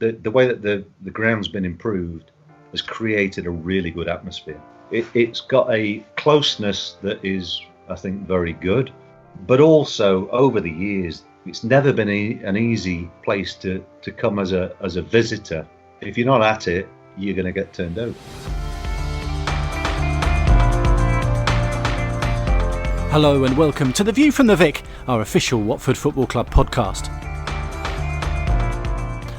The way that the ground's been improved has created a really good atmosphere. It's got a closeness that is, I think, very good. But also, over the years, it's never been an easy place to come as a visitor. If you're not at it, you're going to get turned out. Hello and welcome to the View From the Vic, our official Watford Football Club podcast.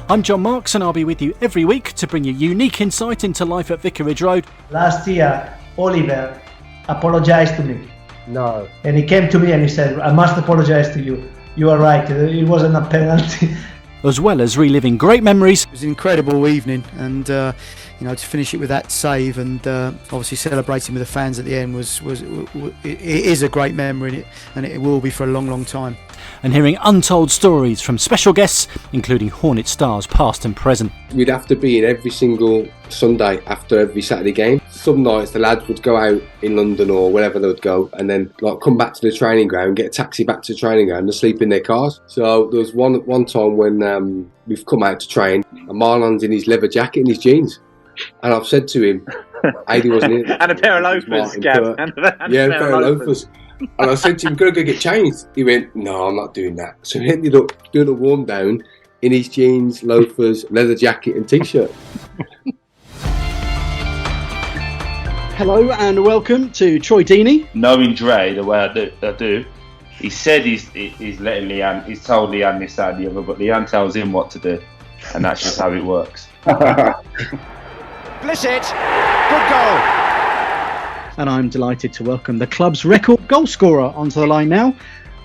I'm John Marks and I'll be with you every week to bring you unique insight into life at Vicarage Road. Last year, Oliver apologized to me. No. And he came to me and he said, I must apologize to you. You are right, it wasn't a penalty. As well as reliving great memories. It was an incredible evening, and to finish it with that save and obviously celebrating with the fans at the end it is a great memory, and it will be for a long time. And hearing untold stories from special guests, including Hornet stars past and present. We'd have to be in every single Sunday after every Saturday game. Some nights the lads would go out in London or wherever they would go, and then come back to the training ground, get a taxi back to the training ground and sleep in their cars. So there was one time when we've come out to train and Marlon's in his leather jacket and his jeans. And I've said to him, Adi wasn't in. And a pair of loafers, Gav. And a pair of loafers. And I said to him, go get changed. He went, no, I'm not doing that. So he ended up doing a warm down in his jeans, loafers, leather jacket and t-shirt. Hello and welcome to Troy Deeney. Knowing Dre the way I do, he said he's letting Leanne, he's told Leanne this, that and the other, but Leanne tells him what to do. And that's just how it works. Blissett, good goal. And I'm delighted to welcome the club's record goal scorer onto the line now,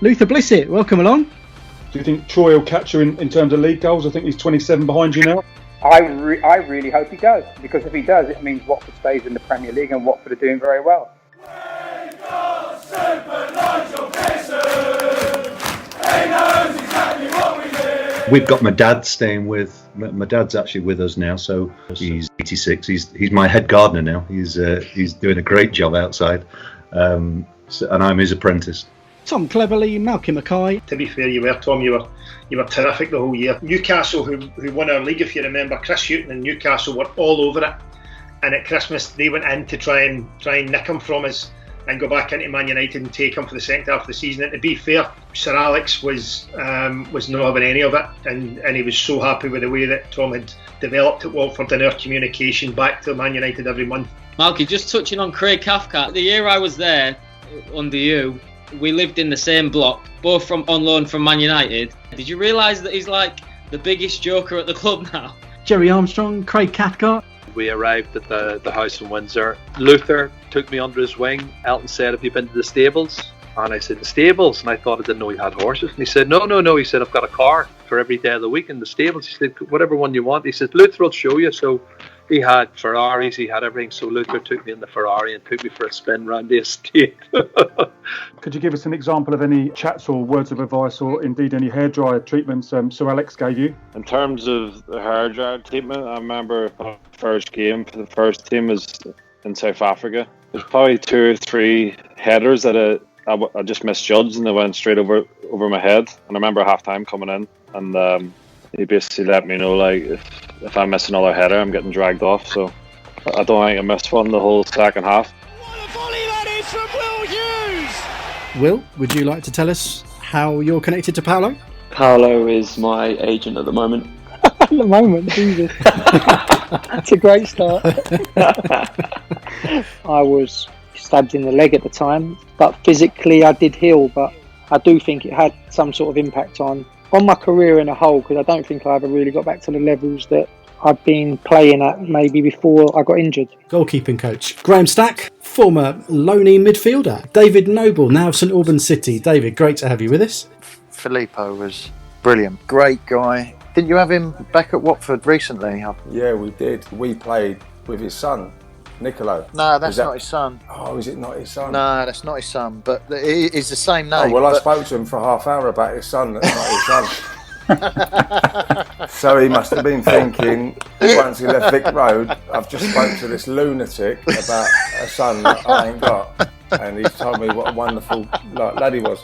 Luther Blissett. Welcome along. Do you think Troy will catch you in terms of league goals? I think he's 27 behind you now. I really hope he does, because if he does, it means Watford stays in the Premier League and Watford are doing very well. We've got my dad staying with. My dad's actually with us now, so he's 86. He's my head gardener now. He's doing a great job outside, and I'm his apprentice. Tom Cleverley, Malcolm Mackay. To be fair, you were terrific the whole year. Newcastle, who won our league, if you remember, Chris Hughton and Newcastle were all over it. And at Christmas, they went in to try and nick him from us and go back into Man United and take him for the second half of the season. And to be fair, Sir Alex was not having any of it, and he was so happy with the way that Tom had developed at Watford and our communication back to Man United every month. Malky, just touching on Craig Cathcart, the year I was there under you, we lived in the same block, both on loan from Man United. Did you realise that he's like the biggest joker at the club now? Jerry Armstrong, Craig Cathcart. We arrived at the house in Windsor. Luther took me under his wing. Elton said, have you been to the stables? And I said, the stables? And I thought I didn't know he had horses. And he said, no. He said, I've got a car for every day of the week in the stables. He said, whatever one you want. He said, Luther will show you. So he had Ferraris, he had everything. So Luther took me in the Ferrari and took me for a spin round the estate. Could you give us an example of any chats or words of advice, or indeed any hairdryer treatments Sir Alex gave you? In terms of the hairdryer treatment, I remember my first game for the first team was in South Africa. There's probably 2 or 3 headers that I just misjudged, and they went straight over my head. And I remember half time coming in, and he basically let me know, like, if I miss another header, I'm getting dragged off. So I don't think I missed one the whole second half. What a volley that is from Will Hughes! Will, would you like to tell us how you're connected to Paolo? Paolo is my agent at the moment. At the moment, Jesus. That's a great start. I was stabbed in the leg at the time, but physically I did heal, but I do think it had some sort of impact on my career in a whole, because I don't think I ever really got back to the levels that I'd been playing at maybe before I got injured. Goalkeeping coach Graham Stack, former Loney midfielder David Noble, now of St Albans City. David, great to have you with us. Filippo was brilliant, great guy. Didn't you have him back at Watford recently? Yeah, we did. We played with his son, Nicolo. No, that's not his son. Oh, is it not his son? No, that's not his son, but it's the same name. Oh, well, I spoke to him for half hour about his son. That's not his son. So he must have been thinking, once he left Vic Road, I've just spoke to this lunatic about a son that I ain't got, and he's told me what a wonderful lad he was.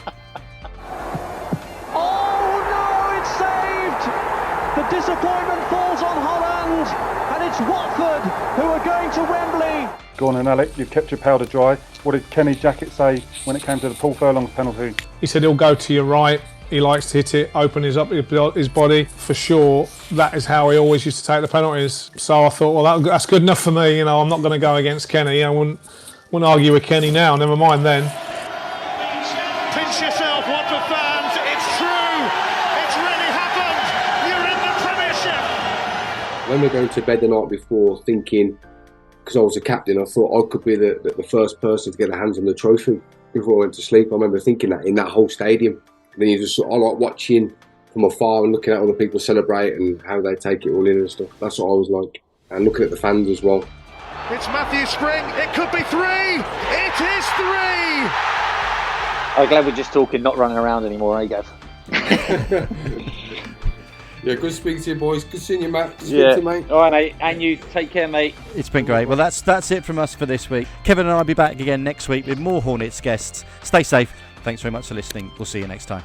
Oh no, it's saved! The disappointment falls on Watford who are going to Wembley. Go on then, Alec, you've kept your powder dry. What did Kenny Jackett say when it came to the Paul Furlong's penalty? He said he'll go to your right. He likes to hit it, open his body. For sure, that is how he always used to take the penalties. So I thought, well, that's good enough for me. You know, I'm not going to go against Kenny. I wouldn't argue with Kenny now. Never mind then. Pinch yourself, Watford fans. It's true. It's really happened. You're in the Premiership. When we're going to bed the night before, thinking, because I was a captain, I thought I could be the first person to get their hands on the trophy before I went to sleep. I remember thinking that in that whole stadium. And then you just sort of like watching from afar and looking at other people celebrate and how they take it all in and stuff. That's what I was like. And looking at the fans as well. It's Matthew Spring. It could be 3. It is 3. I'm glad we're just talking, not running around anymore, eh, Gav? Yeah, good speaking to you, boys. Good seeing you, Matt. Good Yeah. to you, mate. All right, mate. And you, take care, mate. It's been great. Well, that's it from us for this week. Kevin and I will be back again next week with more Hornets guests. Stay safe. Thanks very much for listening. We'll see you next time.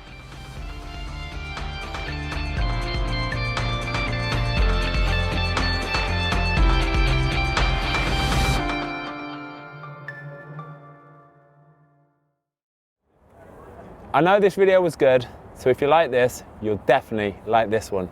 I know this video was good, so if you like this, you'll definitely like this one.